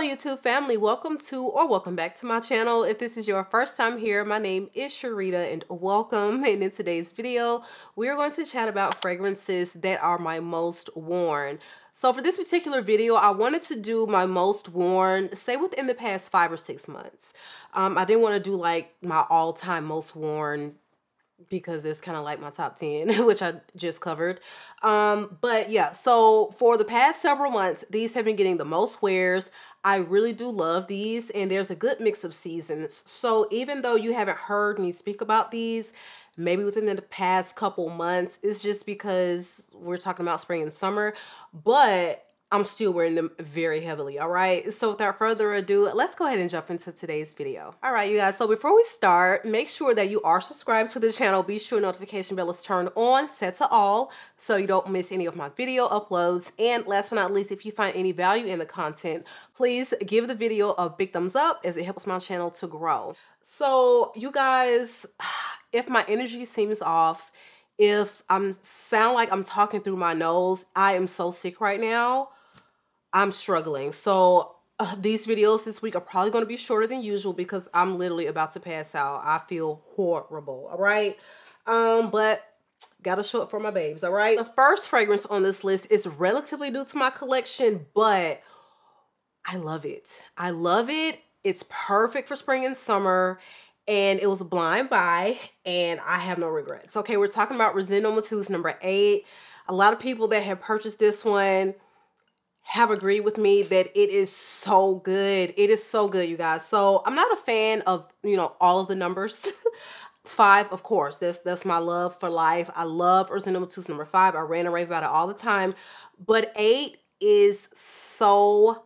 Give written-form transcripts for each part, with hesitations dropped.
Hello YouTube family, welcome to or welcome back to my channel. If this is your first time here, my name is Sharita and welcome. And in today's video, we're going to chat about fragrances that are my most worn. So for this particular video, I wanted to do my most worn, say within the past 5 or 6 months. I didn't want to do like my all-time most worn because it's kind of like my top 10, which I just covered. But yeah, so for the past several months, these have been getting the most wears. I really do love these, and there's a good mix of seasons. So even though you haven't heard me speak about these, maybe within the past couple months, it's just because we're talking about spring and summer, but I'm still wearing them very heavily, all right? So without further ado, let's go ahead and jump into today's video. All right, you guys, so before we start, make sure that you are subscribed to the channel. Be sure notification bell is turned on, set to all, so you don't miss any of my video uploads. And last but not least, if you find any value in the content, please give the video a big thumbs up as it helps my channel to grow. So you guys, if my energy seems off, if I sound like I'm talking through my nose, I am so sick right now. I'm struggling. So these videos this week are probably going to be shorter than usual because I'm literally about to pass out. I feel horrible. All right. But gotta show it for my babes. All right. The first fragrance on this list is relatively new to my collection, but I love it. I love it. It's perfect for spring and summer. And it was a blind buy and I have no regrets. Okay. We're talking about ROSENDO number 8. A lot of people that have purchased this one have agreed with me that it is so good. It is so good, you guys. So I'm not a fan of, all of the numbers. 5, of course, that's my love for life. I love ROSENDO number 5. I rant and rave about it all the time. But 8 is so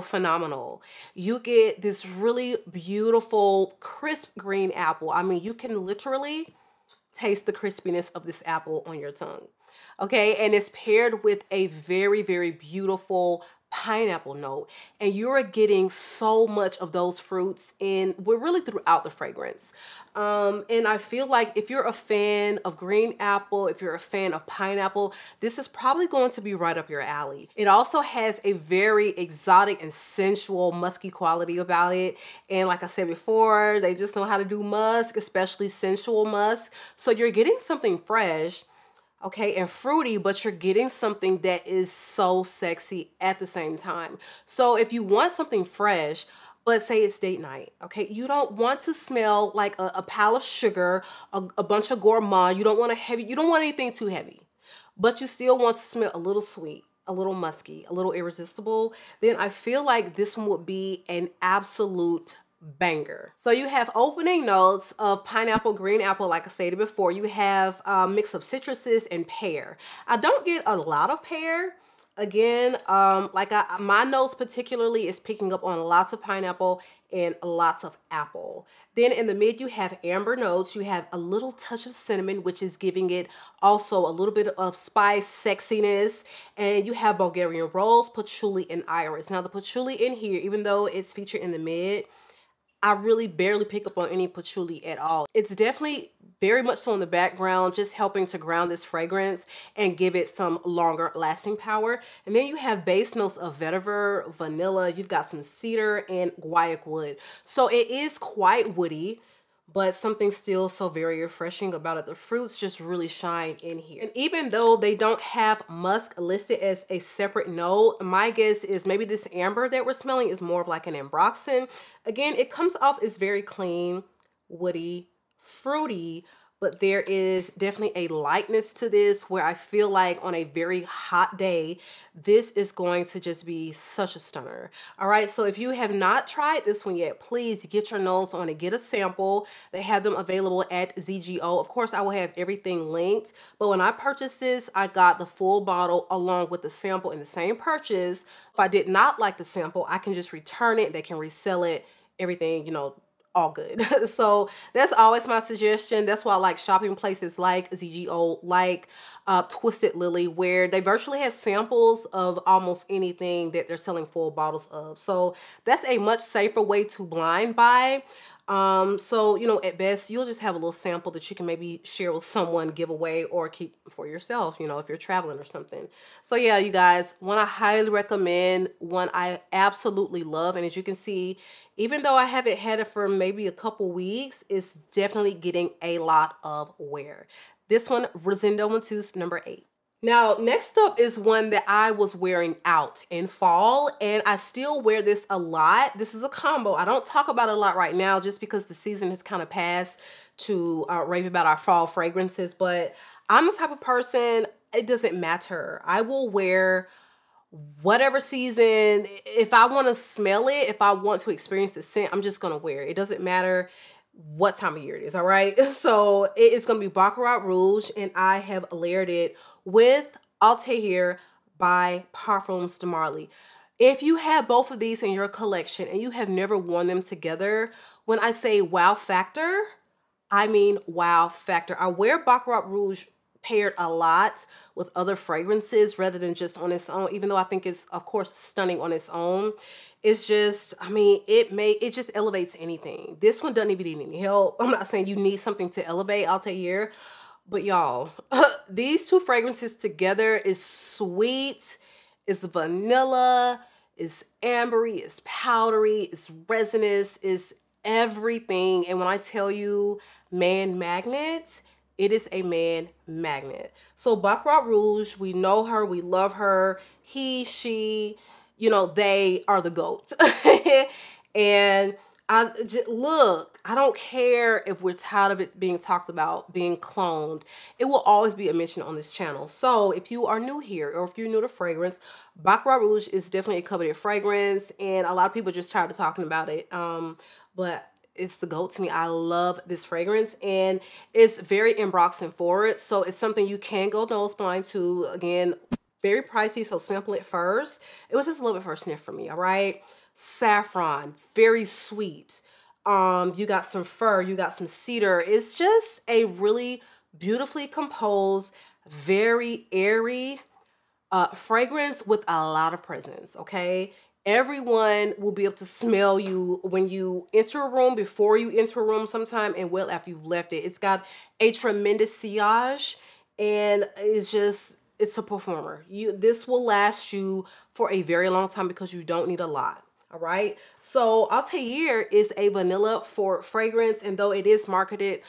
phenomenal. You get this really beautiful, crisp green apple. I mean, you can literally taste the crispiness of this apple on your tongue. Okay, and it's paired with a very, very beautiful pineapple note, and you're getting so much of those fruits we're really throughout the fragrance. And I feel like if you're a fan of green apple, if you're a fan of pineapple, this is probably going to be right up your alley. It also has a very exotic and sensual musky quality about it. And like I said before, they just know how to do musk, especially sensual musk. So you're getting something fresh, okay, and fruity, but you're getting something that is so sexy at the same time. So if you want something fresh, but say it's date night, okay, you don't want to smell like a pile of sugar, a bunch of gourmand. You don't want you don't want anything too heavy, but you still want to smell a little sweet, a little musky, a little irresistible, then I feel like this one would be an absolute banger. So you have opening notes of pineapple, green apple, like I stated before. You have a mix of citruses and pear. I don't get a lot of pear. Again, my nose particularly is picking up on lots of pineapple and lots of apple. Then in the mid, you have amber notes. You have a little touch of cinnamon, which is giving it also a little bit of spice, sexiness. And you have Bulgarian rose, patchouli, and iris. Now the patchouli in here, even though it's featured in the mid, I really barely pick up on any patchouli at all. It's definitely very much so in the background, just helping to ground this fragrance and give it some longer lasting power. And then you have base notes of vetiver, vanilla, you've got some cedar and guaiac wood. So it is quite woody, but something still so very refreshing about it. The fruits just really shine in here. And even though they don't have musk listed as a separate note, my guess is maybe this amber that we're smelling is more of like an ambroxan. Again, it comes off as very clean, woody, fruity, but there is definitely a lightness to this where I feel like on a very hot day, this is going to just be such a stunner. All right, so if you have not tried this one yet, please get your nose on it, get a sample. They have them available at ZGO. Of course, I will have everything linked, but when I purchased this, I got the full bottle along with the sample in the same purchase. If I did not like the sample, I can just return it. They can resell it, everything, all good. So that's always my suggestion. That's why I like shopping places like ZGO, like Twisted Lily, where they virtually have samples of almost anything that they're selling full bottles of. So that's a much safer way to blind buy. So, you know, at best, you'll just have a little sample that you can maybe share with someone, give away, or keep for yourself, you know, if you're traveling or something. So yeah, you guys, one I highly recommend, one I absolutely love. And as you can see, even though I haven't had it for maybe a couple weeks, it's definitely getting a lot of wear. This one, Rosendo Navitus number 8. Now, next up is one that I was wearing out in fall, and I still wear this a lot. This is a combo. I don't talk about it a lot right now just because the season has kind of passed to rave about our fall fragrances, but I'm the type of person, it doesn't matter. I will wear whatever season. If I want to smell it, if I want to experience the scent, I'm just going to wear it. It doesn't matter what time of year it is, all right? So it is going to be Baccarat Rouge, and I have layered it with ALTHAIR by Parfums de Marly. If you have both of these in your collection and you have never worn them together, when I say wow factor, I mean wow factor. I wear Baccarat Rouge paired a lot with other fragrances rather than just on its own, even though I think it's, of course, stunning on its own. It's just, I mean, it just elevates anything. This one doesn't even need any help. I'm not saying you need something to elevate ALTHAIR, but y'all, these two fragrances together is sweet, it's vanilla, it's ambery, it's powdery, it's resinous, it's everything. And when I tell you man magnet, it is a man magnet. So Baccarat Rouge, we know her, we love her. He, she, you know, they are the GOAT. And look, I don't care if we're tired of it being talked about, being cloned. It will always be a mention on this channel. So if you are new here or if you're new to fragrance, Baccarat Rouge is definitely a coveted fragrance, and a lot of people are just tired of talking about it. But it's the GOAT to me. I love this fragrance, and it's very Ambroxan forward. So it's something you can go nose blind to. Again, very pricey, so sample it first. It was just a little bit for a sniff for me, all right? Saffron, very sweet. You got some fir, you got some cedar. It's just a really beautifully composed, very airy fragrance with a lot of presence, okay? Everyone will be able to smell you when you enter a room, before you enter a room sometime, and well after you've left it. It's got a tremendous sillage, and it's a performer. This will last you for a very long time because you don't need a lot. All right. So ALTHAIR is a vanilla fragrance, and though it is marketed,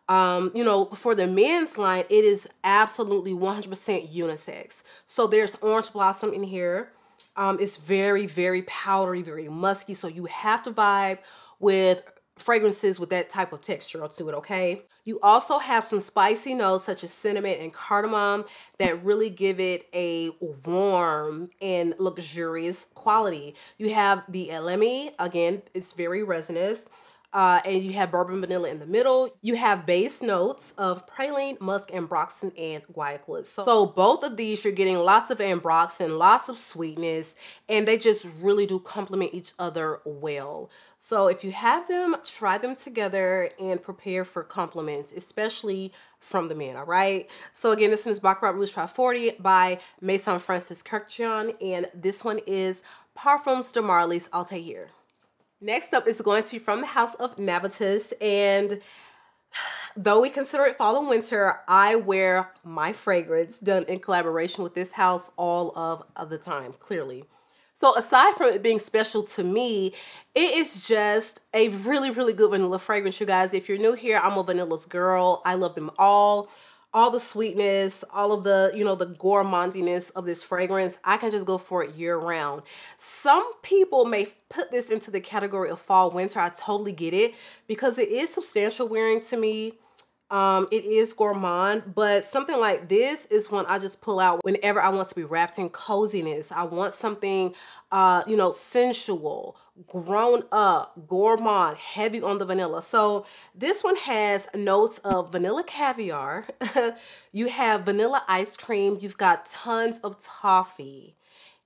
you know, for the men's line, it is absolutely 100% unisex. So there's orange blossom in here. It's very, very powdery, very musky. So you have to vibe with fragrances with that type of texture to it, okay? You also have some spicy notes such as cinnamon and cardamom that really give it a warm and luxurious quality. You have the elemi, again, it's very resinous. And you have bourbon vanilla in the middle. You have base notes of praline, musk, ambroxan, and guaiac. So both of these, you're getting lots of ambroxan, lots of sweetness, and they just really do complement each other well. So if you have them, try them together and prepare for compliments, especially from the men, all right? So again, this one is Baccarat Rouge 540 by Maison Francis Kurkdjian, and this one is Parfums de Marly's ALTHAIR. Next up is going to be from the house of Navitus, and though we consider it fall and winter, I wear my fragrance done in collaboration with this house all of the time, clearly. So aside from it being special to me, it is just a really, really good vanilla fragrance, you guys. If you're new here, I'm a vanillas girl. I love them all the sweetness, all of the, you know, the gourmandiness of this fragrance. I can just go for it year round. Some people may put this into the category of fall, winter. I totally get it because it is substantial wearing to me. It is gourmand, but something like this is one I just pull out whenever I want to be wrapped in coziness. I want something, you know, sensual, grown up, gourmand, heavy on the vanilla. So this one has notes of vanilla caviar. You have vanilla ice cream. You've got tons of toffee.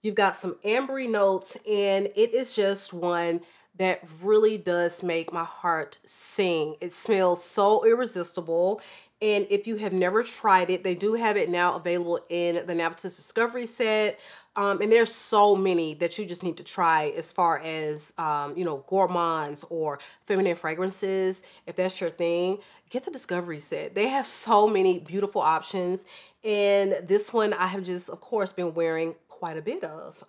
You've got some ambery notes, and it is just one that really does make my heart sing. It smells so irresistible. And if you have never tried it, they do have it now available in the Navitus Discovery set. And there's so many that you just need to try as far as, you know, gourmands or feminine fragrances. If that's your thing, get the Discovery set. They have so many beautiful options. And this one I have just, of course, been wearing quite a bit of.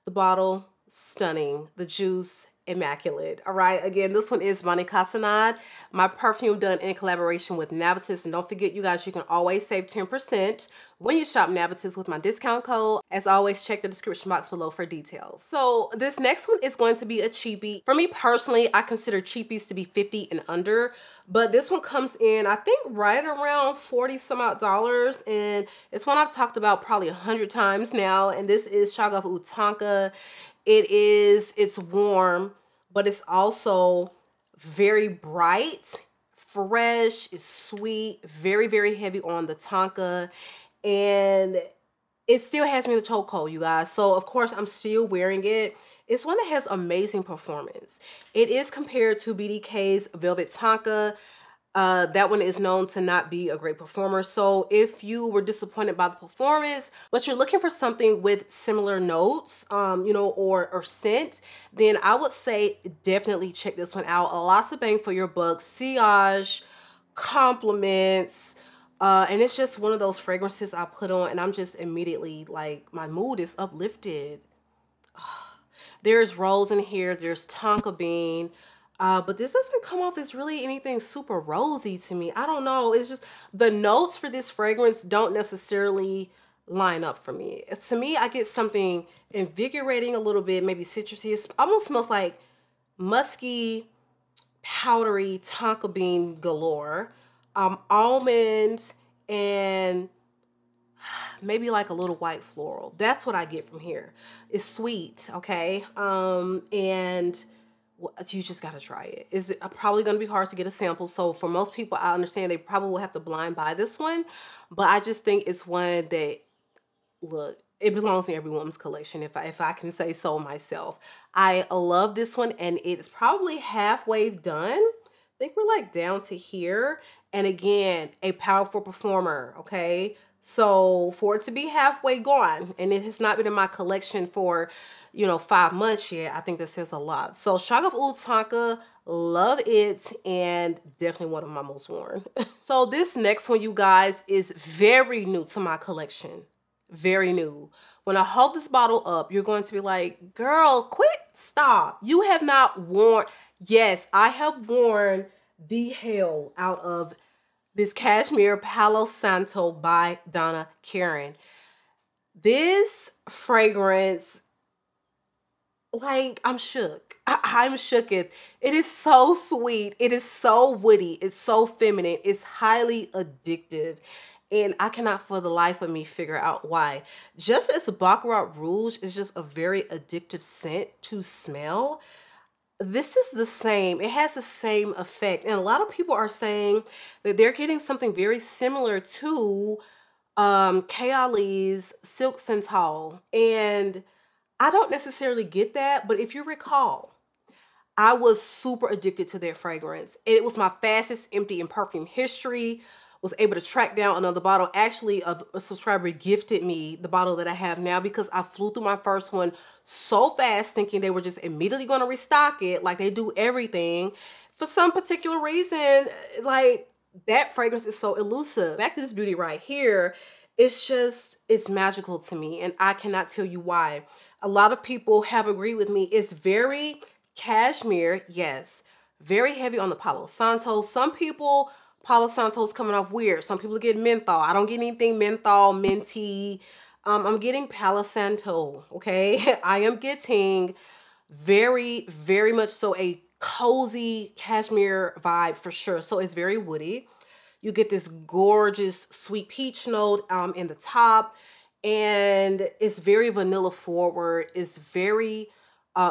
The bottle, stunning. The juice, immaculate. All right, again, this one is MAHNI CASSONADE, my perfume done in collaboration with Navitus. And don't forget, you guys, you can always save 10% when you shop Navitus with my discount code. As always, check the description box below for details. So this next one is going to be a cheapie. For me personally, I consider cheapies to be 50 and under, but this one comes in, I think, right around 40 some odd dollars, and it's one I've talked about probably 100 times now, and this is SHAGHAF TONKA. It's warm, but it's also very bright, fresh, it's sweet, very, very heavy on the Tonka, and it still has me in the chokehold, you guys. So of course I'm still wearing it. It's one that has amazing performance. It is compared to BDK's Velvet Tonka. That one is known to not be a great performer. So if you were disappointed by the performance, but you're looking for something with similar notes, you know, or scent, then I would say definitely check this one out. Lots of bang for your buck, sillage, compliments, and it's just one of those fragrances I put on and I'm just immediately like, my mood is uplifted. There's rose in here, there's tonka bean, but this doesn't come off as really anything super rosy to me. I don't know. It's just the notes for this fragrance don't necessarily line up for me. To me, I get something invigorating a little bit, maybe citrusy. It almost smells like musky, powdery tonka bean galore, almond, and maybe like a little white floral. That's what I get from here. It's sweet, okay? And you just gotta try it. It's probably gonna be hard to get a sample. So for most people, I understand they probably will have to blind buy this one. But I just think it's one that, look, it belongs in every woman's collection, if I can say so myself. I love this one, and it's probably halfway done. I think we're like down to here. And again, a powerful performer, okay? So for it to be halfway gone, and it has not been in my collection for, you know, 5 months yet, I think this says a lot. So SHAGHAF TONKA, love it, and definitely one of my most worn. So this next one, you guys, is very new to my collection. Very new. When I hold this bottle up, you're going to be like, girl, quit, stop. You have not worn, yes, I have worn the hell out of this Cashmere Palo Santo by Donna Karan. This fragrance, like, I'm shook. I'm shook. It is so sweet. It is so woody. It's so feminine. It's highly addictive. And I cannot for the life of me figure out why. Just as Baccarat Rouge is just a very addictive scent to smell, this is the same. It has the same effect. And a lot of people are saying that they're getting something very similar to Kayali's Silk Santal. And I don't necessarily get that, but if you recall, I was super addicted to their fragrance. It was my fastest empty in perfume history. Was able to track down another bottle. Actually, a subscriber gifted me the bottle that I have now because I flew through my first one so fast thinking they were just immediately going to restock it like they do everything. For some particular reason, like, that fragrance is so elusive. Back to this beauty right here, it's just, it's magical to me, and I cannot tell you why. A lot of people have agreed with me. It's very cashmere, yes, very heavy on the Palo Santo. Some people, Palo Santo's coming off weird. Some people get menthol. I don't get anything menthol, minty. I'm getting Palo Santo, okay? I am getting very, very much so a cozy cashmere vibe for sure. So it's very woody. You get this gorgeous sweet peach note in the top, and it's very vanilla forward. It's very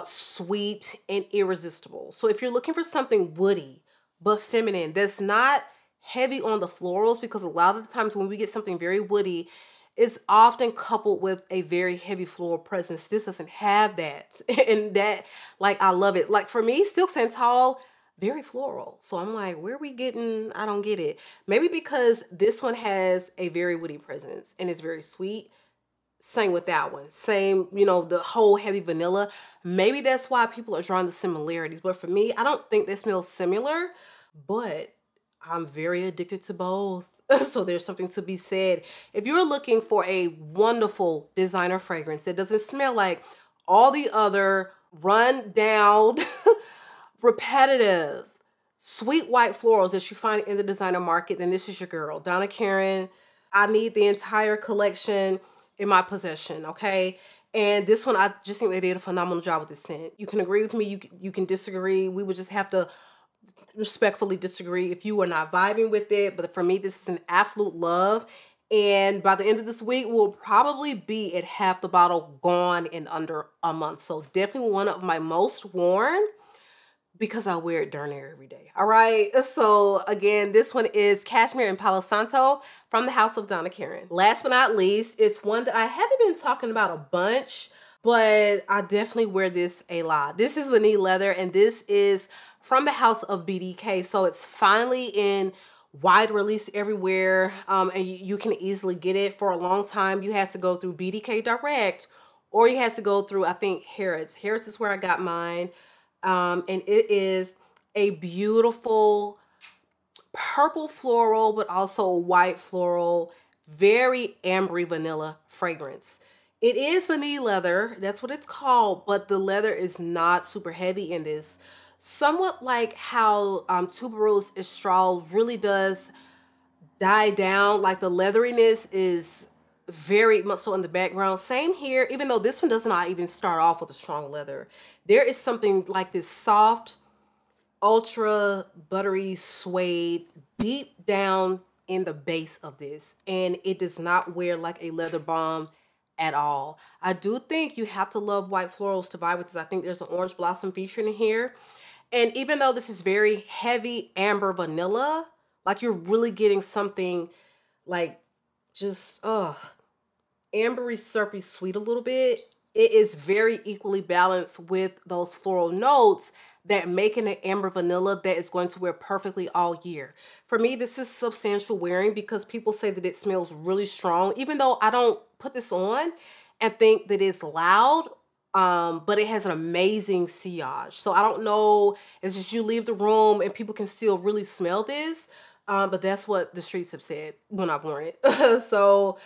sweet and irresistible. So if you're looking for something woody but feminine, that's not heavy on the florals, because a lot of the times when we get something very woody, it's often coupled with a very heavy floral presence. This doesn't have that. And that, like, I love it. Like, for me, Silk Santal, very floral. So I'm like, where are we getting? I don't get it. Maybe because this one has a very woody presence and it's very sweet. Same with that one. Same, you know, the whole heavy vanilla. Maybe that's why people are drawing the similarities. But for me, I don't think they smell similar, but I'm very addicted to both. So there's something to be said. If you're looking for a wonderful designer fragrance that doesn't smell like all the other run down, repetitive, sweet white florals that you find in the designer market, then this is your girl, Donna Karan. I need the entire collection in my possession, okay? And this one, I just think they did a phenomenal job with the scent. You can agree with me, you can disagree. We would just have to respectfully disagree if you are not vibing with it. But for me, this is an absolute love. And by the end of this week, we'll probably be at half the bottle gone in under a month. So definitely one of my most worn, because I wear it darn near every day. All right. So again, this one is Cashmere and Palo Santo from the house of Donna Karan. Last but not least, it's one that I haven't been talking about a bunch, but I definitely wear this a lot. This is Vanille Leather, and this is from the house of BDK. So it's finally in wide release everywhere, and you can easily get it. For a long time, you had to go through BDK Direct, or you had to go through, I think, Harrods. Harrods is where I got mine. And it is a beautiful purple floral, but also white floral, very ambery vanilla fragrance. It is vanille leather, that's what it's called, but the leather is not super heavy in this. Somewhat like how Tuberose Estrade really does die down, like the leatheriness is very much so in the background. Same here, even though this one does not even start off with a strong leather. There is something like this soft, ultra buttery suede deep down in the base of this, and it does not wear like a leather bomb at all. I do think you have to love white florals to vibe with this. I think there's an orange blossom featured in here, and even though this is very heavy amber vanilla, like you're really getting something like just ambery, syrupy sweet a little bit. It is very equally balanced with those floral notes that make an amber vanilla that is going to wear perfectly all year. For me, this is substantial wearing because people say that it smells really strong, even though I don't put this on and think that it's loud, but it has an amazing sillage. So I don't know, it's just you leave the room and people can still really smell this, but that's what the streets have said when I've worn it. So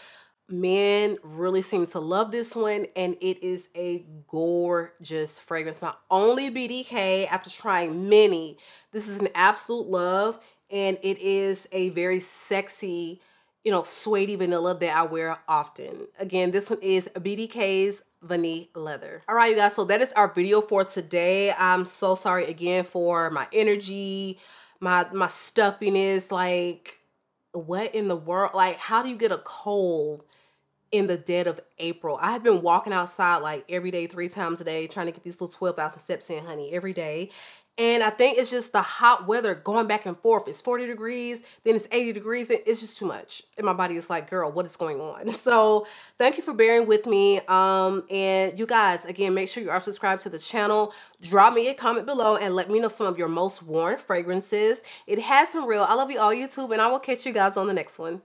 men really seem to love this one, and it is a gorgeous fragrance. My only BDK after trying many. This is an absolute love, and it is a very sexy, you know, suede vanilla that I wear often. Again, this one is BDK's Vanille Leather. All right, you guys, so that is our video for today. I'm so sorry again for my energy, my stuffiness. Like, what in the world? Like, how do you get a cold in the dead of April? I have been walking outside like every day, 3 times a day, trying to get these little 12,000 steps in, honey, every day. And I think it's just the hot weather going back and forth. It's 40 degrees, then it's 80 degrees. It's just too much. And my body is like, girl, what is going on? So thank you for bearing with me. And you guys, again, make sure you are subscribed to the channel. Drop me a comment below and let me know some of your most worn fragrances. It has been real. I love you all, YouTube, and I will catch you guys on the next one.